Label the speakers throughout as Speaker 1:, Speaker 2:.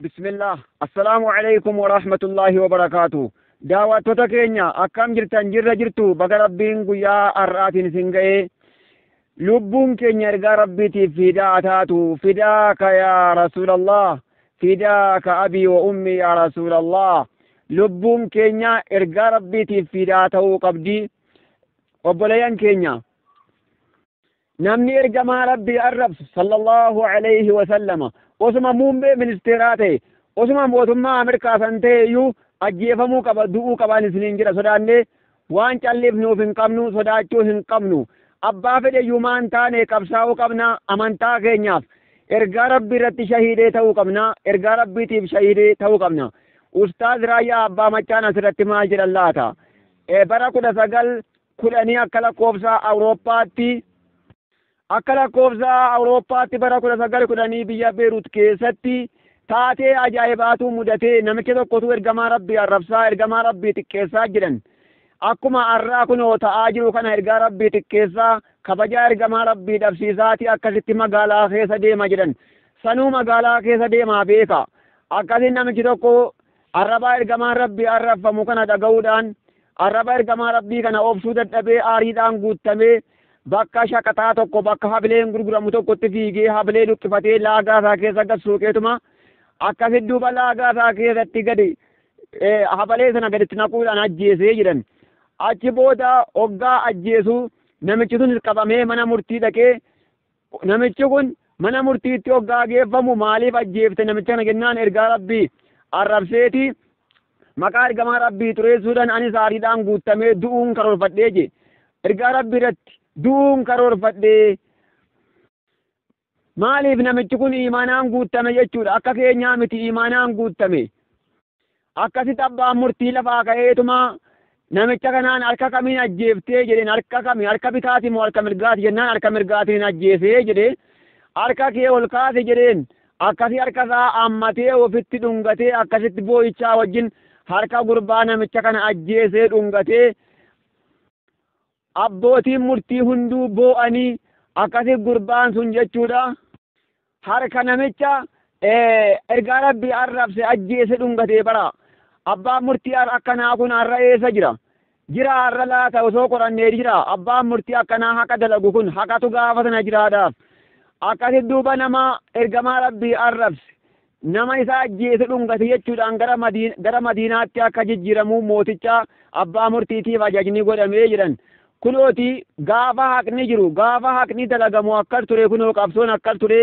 Speaker 1: بسم الله السلام عليكم ورحمة الله وبركاته. دعوة كينيا أكام جرتان جرتو بقى ربين قيا الراتين سنجي لبون كينيا رقا ربيتي فداء فداك يا رسول الله فداك أبي وأمي يا رسول الله لبون كينيا رقا ربيتي فداء قبدي وبليان كينيا نمني رقما ربي الرب صلى الله عليه وسلم osuma muummee ministeeraate osuma mootummaa Ameerikaa santeeyyuu ajjeefamuu qaba du'uu qaban isiniin jira sodaannee waan calleefnuuf hin qabnu sodaachuu hin qabnu abbaa fedheyyuu maan taane qabsaa'uu qabna amantaa keenyaaf ergaa rabbii irratti shahiidee ta'uu qabna ergaa rabbiitiif shahiidee ta'uu qabna. Ustaaz Raayyaa Abbaa Machaan asirratti maal jedhan laata bara 1910 akka lakkoofsa Awurooppaatti bara 1910 biyya Beeruut keessatti taatee ajaa'ibaatu mudatee namicha tokkotu ergamaa rabbii arrabsaa ergamaa rabbii xiqqeessaa jedhan akkuma arraa kunoo ta'aa jiru kana ergaa rabbii xiqqeessaa kabajaa ergamaa rabbii dhabsiisaati akkasitti magaalaa keessa deema jedhan sanuu magaalaa keessa deemaa beeka akkasiin namichi tokko arrabaa ergamaa rabbii arrabfamu kana dhaga'uudhaan arraba ergamaa rabbii kana obsuu dadhabee aariidhaan guuttamee bakka shaqaxaa tokko bakka hableen gurguramu tokkotti fiigee hablee luqqifatee laagaa isaa keessa gad suuqeetuma akkasitti duuba laagaa isaa keessatti gadi habalee sana gaditti naquudhaan ajjeesee jedhan achi booda hoggaa ajjeesu namichi sun qabamee mana murtii dhaqee namichi kun mana murtiitti hoggaa geeffamu maaliif ajjeefte namicha kana jennaan ergaa rabbii arrabseeti maqaa ergamaa rabbii xureessuudhaan anis aariidhaan guuttamee du'uun karoorfadhee je ergaa rabbii irratti du'uun karoorfadhee maaliif namichi kun imaanaan guuttame jechuudha akka keenyaa miti imaanaan guuttame akkasitti abbaan murtii lafaa ka'eetuma namicha kanaan harka kamiin ajjeeftee jedheen harka kami harka bitaati moo harka mirgaati jennaan harka mirgaatiin ajjeesee jedhee harka kee ol kaase jedheen akkasi harka isaa ammatee ofitti dhungatee akkasitti boo'ichaa wajjin harka gurbaa namicha kana ajjeesee dhungatee abbootiin murtii hunduu boo'anii akkasi gurbaan sun jechuudha harka namicha ergaa rabbii arrabse ajjeese dhungatee bara abbaan murtii akkanaa kun har'a eessa jira har'a laata osoo qorannee jira abbaan murtii akkanaa haqa dalagu kun haqatu gaafa sana jiraadhaaf akkasi duuba nama ergamaa rabbii arrabse nama isa ajjeese dhungate jechuudhaan gara madiinaatti akka jijjiiramuu mooticha abbaa murtiitiif ajajni godhamee jedhan kunooti gaafa haqni jiru gaafa haqni dalagamu akkas ture kunoo qabsoon akkas ture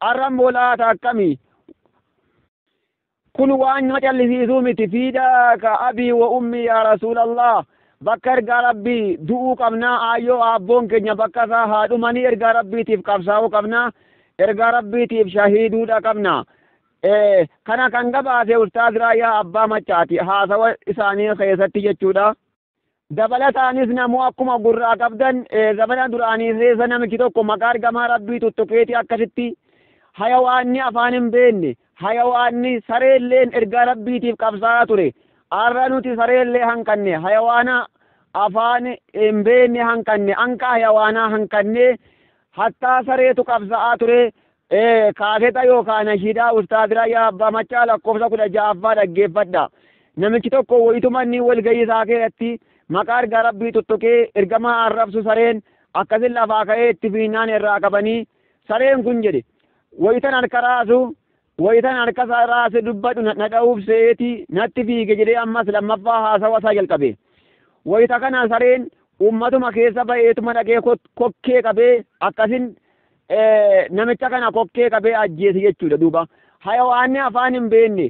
Speaker 1: arrammoo laata akkamii kun waan nama callisiisuu miti fidaaka abii wa ummii yaa rasuulallah bakka ergaa rabbii du'uu qabnaa aayyoo abboon keenya bakka isaa haadhumanii ergaa rabbiitiif qabsaa'uu qabnaa ergaa rabbiitiif shahiiduudha qabna kana kan gabaase ustaaz Raayyaa Abbaa Machaati haasawa isaanii keessatti jechuudha. Dabalataanis namoo akkuma gurraa qabdan zamana duraanii keessa namichi tokko maqaa ergamaa rabbii tuttuqeeti akkasitti hayawaanni afaan hin beenne hayawaanni sareelleen ergaa rabbiitiif qabsaa'aa ture har'a nuti sareellee hanqanne hayawaana afaan hin beenne hanqanne anka hayawaanaa hanqanne hattaa sareetu qabsaa'aa ture kaaseta yookaan nashiidaa ustaaz Raayyaa Abbaa Machaa lakkoofsa 16 dhaggeeffadha namichi tokko wayitumanni walgayii isaa keessatti maqaa ergaa rabbii tuttuqee ergamaa arrabsu sareen akkasin lafaa ka'ee itti fiinnaan irraa qabanii sareen kun jedhe wayitan harka raasu wayitan harka raase dubbadhu na dha'uuf se'eeti natti fiige jedhee ammas lammaffaa haasawa isaa jalqabe wayita kana sareen ummatuma keessa ba'eetuma dhaqee kokkee qabee akkasin namicha kana kokkee qabee ajjeese jechuudha duuba hayawaanni afaan hin beenne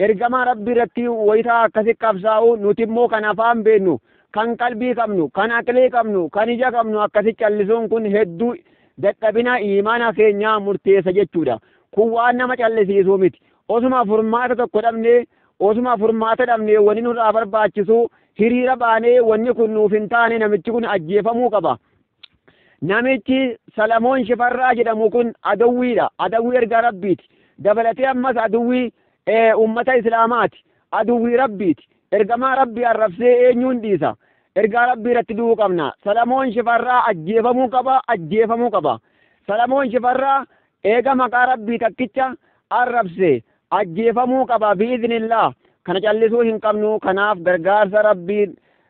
Speaker 1: ergamaa rabbii irratti wayita akkasi qabsaa'u nuti immoo kan afaan beennu kan qalbii qabnu kan aqlee qabnu kan ija qabnu akkasi callisuun kun hedduu dadhabina imaana keenyaa murteessa jechuudha kun waan nama callisiisuu miti osuma furmaata tokko dhabnee osuma furmaata dhabnee wanni nurraa barbaachisu hiriira baanee wanni kun nuuf hin taane namichi kun ajjeefamuu qaba namichi Salamoon Shifarraa jedhamu kun adawwiidha adawwii ergaa rabbiiti dabalatee ammas adawwii ummata islaamaati adawwii rabbiiti ergamaa rabbii arrabsee eenyuun dhiisa ergaa rabbii irratti du'uu qabna Salamoon Shifarraa ajjeefamuu qaba Salamoon Shifarraa eega maqaa rabbii takkicha arrabse ajjeefamuu qaba biiznillah kana callisuu hin qabnu kanaaf gargaarsa rabbii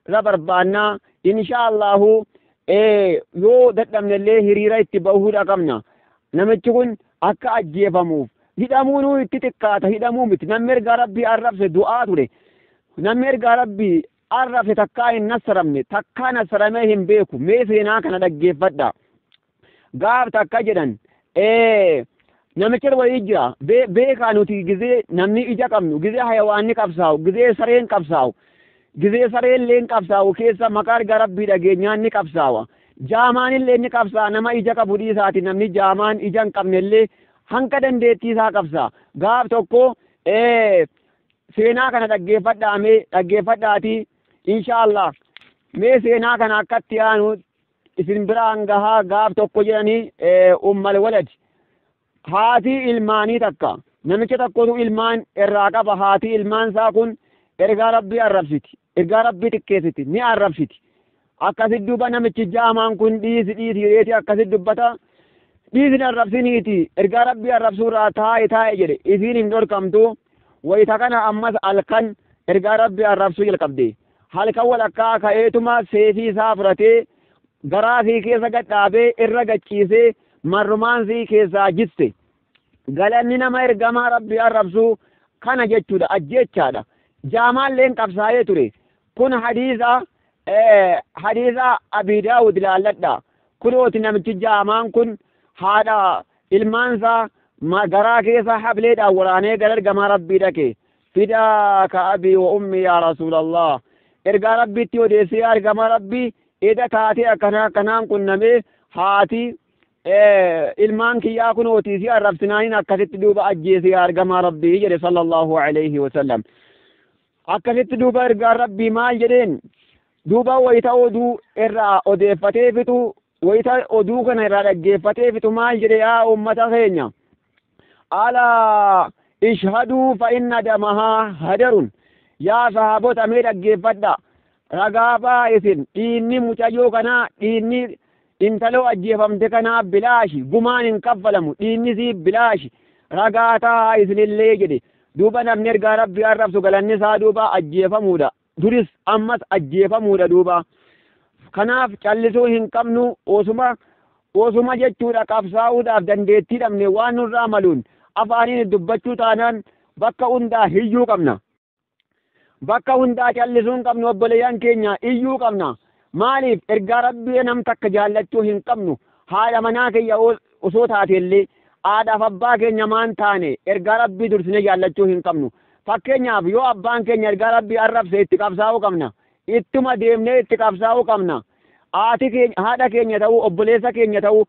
Speaker 1: irra barbaannaa inshaallahu yoo dadhabnellee hiriira itti bahuudha qabna namichi kun akka ajjeefamuuf hidhamuunuu itti xiqqaata hidhamuu miti namni ergaa rabbii arrabse du'aa ture namni ergaa rabbii arrabse takkaa hin nassaramne takkaa nassaramee hin beeku mee seenaa kana dhaggeeffadha gaaf takka jedhan namicha wayii jira beekaa nuti gizee namni ija qabnu gizee hayawaanni qabsaa'u gizee sareen qabsaa'u gizee sareen qabsaa'u keessa maqaa ergaa rabbii dhageenyaan ni qabsaawa jaamaan illee ni qabsaa nama ija qabu dhiisaati namni jaamaan ija hin qabnellee hanka dandeettii isaa qabsaa gaaf tokko seenaa kana dhaggeeffadhaati inshaallah mee seenaa kana akkatti aanu isin biraan gahaa gaaf tokko jedhanii ummal walad haati ilmaanii takka namicha tokkotu ilmaan irraa qaba haati ilmaan isaa kun ergaa rabbii arrabsiti ergaa rabbii xiqqeessiti ni arrabsiti akkasit duba namichi jaamaan kun dhiisi yeeti akkasit dubbata dhiisin arrabsiniiti ergaa rabbii arrabsuurraa taa'e jedhe isiin hin dhorkamtu wayita kana ammas halkan ergaa rabbii arrabsuu jalqabde halkan walakkaa ka'eetuma seefii isaa fudhatee garaasii keessa gadhaabee irra gachiisee marrumaansii keessaa jiste galanni nama ergamaa rabbii arrabsuu kana jechuudha ajjechaadha jaamaalleen qabsaa'ee ture kun hadiisa Abii Daawud ilaalladha kunooti namichi jaamaan kun haadha ilmaansaa garaa keessa hableedhaan waraanee gara ergamaa rabbii dhaqe fidaaka abii wa ummii yaa rasuulallah ergaa rabbiitti odeessee ergamaa rabbii eda taatee akkanaan qunnamee haati ilmaan kiyyaa kunooti si arrabsinaaniin akkasitti duuba ajjeese yaa ergamaa rabbii jedhe sallallahu alayhi wasallam akkasitti duuba ergaan rabbii maal jedheen duuba wayita oduu irraa odeeffatee fitu wayita oduu kana irraa dhaggeeffatee fitu maal jedhe yaa ummata keenya alaa ishhaduu fa inna damahaa hadarun yaa sahaabota mee dhaggeeffadha ragaafaa isin dhiinni mucayyoo kanaa dhiinni intaloo ajjeefamte kanaa bilaashi gumaan hin kaffalamu dhiinni sii bilaashi ragaataa isinillee jedhe duuba namni ergaa rabbii arrabsu galanni isaa duuba ajjeefamuudha duris ammas ajjeefamuudha duuba kanaaf callisuu hin qabnu osuma jechuudha qabsaa'uudhaaf dandeettii dhabne waan nurraa maluun afaaniin dubbachuu taanaan bakka hundaa hiyyuu qabna bakka hundaa callisuu hin qabnu obboleeyyan keenya iyyuu qabna maaliif ergaa rabbii nam takka jaallachuu hin qabnu haadha manaa keenya osoo taateellee haadhaaf abbaa keenya maan taane ergaa rabbii dursine jaallachuu hin qabnu fakkeenyaaf yoo abbaan keenya ergaa rabbii arrabse itti qabsaa'uu qabna ittuma deemnee itti qabsaa'uu qabna haadha keenya ta'uu obboleessa keenya ta'uu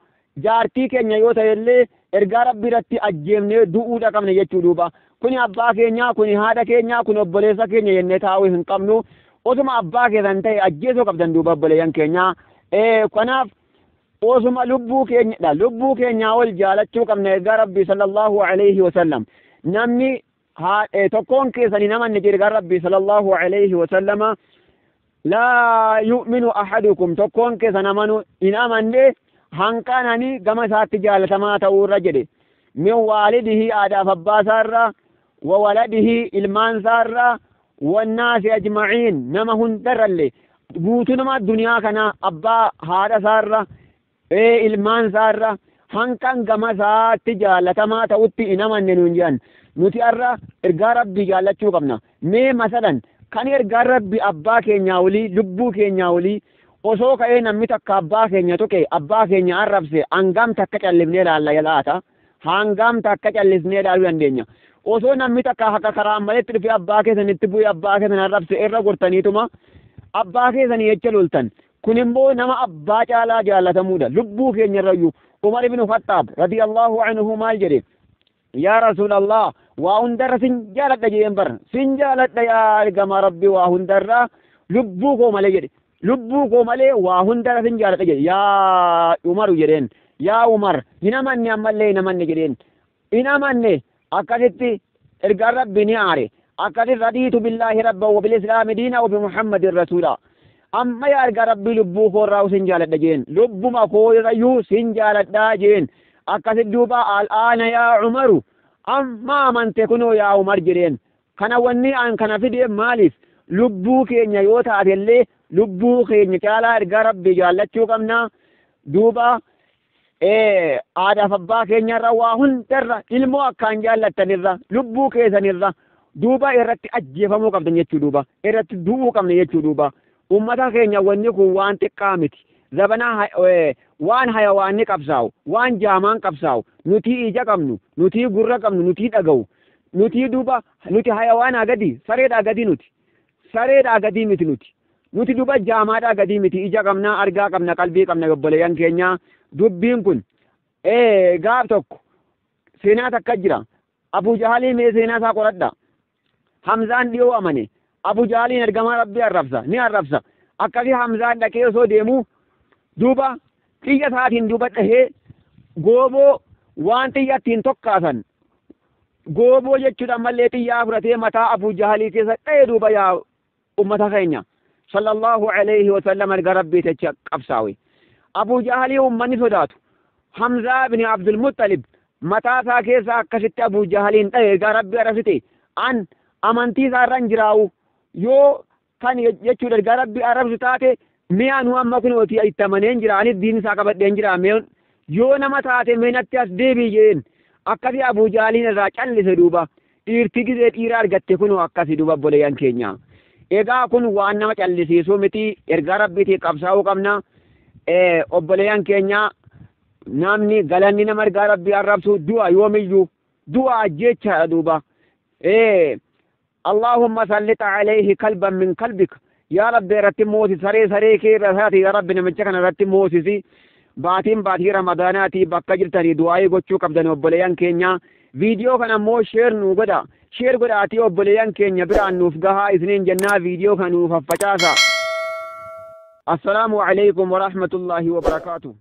Speaker 1: jaartii keenya yoo ta'ellee ergaa rabbii irratti ajjeemnee du'uudha qabna jechuu duuba kuni abbaa keenya kuni haadha keenya kun obboleessa keenya jennee taa'uu hin qabnu osuma abbaa keessan ta'e ajjeesuu qabdan duuba obboleeyyan keenya kanaaf osuma lubbuu keenya ol jaalachuu qabna ergaa rabbii sallallahu alayhi wasallam namni tokkoon keessanii namanni jedhe ergaa rabbii sallallahu alayhi wasallama laa yu'minu ahadukum tokkoon keessan amanu hin amanne hanqananii gama isaatti jaalatamaa ta'uurra jedhe min waalidihi haadhaaf abbaasaarra wa waladihi ilmaansaarra wannaasi ajma'iin nama hundarralle guutuu nama duniyaa kana abbaa haadhasaarra ilmaansaarra hanqan gama isaatti jaalatamaa ta'utti hin amanne nuun jedhan nuti arra ergaa rabbii jaallachuu qabna mee masalan kan ergaa rabbii abbaa keenyaa olii lubbuu keenyaa olii osoo ka'ee namni takka abbaa keenya tuqe abbaa keenya arrabse hangam takka callifnee ilaalla laata hangam takka callisnee ilaaluu dandeenya osoo namni takka haka karaan maletti dhufee abbaa keessanitti bu'ee abbaa keessan arrabse irra gortaniituma abbaa keessanii jecha loltan kun immoo nama abbaa caalaa jaallatamuudha lubbuu keenya irrayyuu Umar ibn Khattab radiyallahu anhu maal jedhe yaa rasuulallah waa hundarra sin jaaladha jeen bar sin jaaladha yaa ergamaa rabbii waa hundarra lubbuu koo malee jedhe lubbuu koo malee waa hundarra sin jaaladha jedhe yaa Umaru jedheen yaa Umar hin amanne ammallee hin amanne jedheen hin amanne akkasitti ergaan rabbii ni aare akkasitti radiitu billaahi rabban wa bil islaami diina wa bi muhammadin rasuula amma yaa ergaa rabbii lubbuu koo irraa sin jaaladha jeen lubbuma koo irrayyuu sin jaaladha jeen akkasitti duuba al'aana yaa Umaru amma amante kunoo yaa Umar jedheen kana wanni an kana fide maaliif lubbuu keenya yoo taatellee lubbuu keenya caalaa ergaa rabbii jaallachuu qabna duuba aadaaf abbaa keenyarra waa hundarra ilmoo akkaan jaallattanirra lubbuu keessanirra duuba irratti ajjeefamuu qabdan jechuu duuba irratti du'uu qabna jechuu duuba ummata keenya wanni kun waan xiqqaa miti zabanaa waan hayawaanni qabsaa'u waan jaamaan qabsaa'u nuti ija qabnu nuti gurra qabnu nuti dhaga'u nuti duuba nuti hayawaanaa gadi sareedhaa gadi nuti sareedhaa gadi miti nuti duuba jaamaadhaa gadi miti ija qabna argaa qabna qalbii qabna obboleeyyan keenya dubbiin kun gaaf tokko seenaa takka jira Abu Jahalii mee seenaa isaa qoradha Hamzaan dhiyoo amane Abu Jahaliin ergamaa rabbii arrabsa akkasii Hamzaan dhaqee osoo deemu duuba xiyya isaatiin duuba dhahee gooboo waan xiyya ittiin tokkaasan gooboo jechuudha ammallee xiyyaa fudhatee mataa Abu Jahalii keessa dhahee duuba yaa ummata keenya sallallahu alayhi wa sallam erga rabbii jecha qabsaawe Abu Jahalii ummanni sodaatu Hamzaa bin Abdul Muttalib mataa isaa keessa akkasitti Abu Jahaliin dhahee erga rabbii arrabsite an amantii isaa irra hin jiraa'u yoo kan jechuudha erga rabbii arrabsu taate mi'a nu amma kun oti itti amaneen jira anis diin isaa qabadheen jira yoo nama taate meenatti as deebii jeen akkasii Abu Jahaliin irraa callise duuba dhiirti gizee dhiira argatte kun akkasii duuba obboleeyyan keenya egaa kun waan nama callisiisuu miti ergaa rabbiitii qabsaa'uu qabna obboleeyyan keenya namni galanni nama ergaa rabbii arrabsu du'a yoomiyyuu du'a jechaadha duuba اللهم سلط عليه كلبا من كلبك يا رب رتب موسي سري كيف يا رب نمجكنا رتب موسي باتي رمضاناتي بكا جرتني دعائي قوچو قبضن وبليان كينيا فيديو كان مو شير نوغدا شير قداتي وبليان كينيا بران نوفقها اثنين جنا فيديو كان نوفا السلام عليكم ورحمة الله وبركاته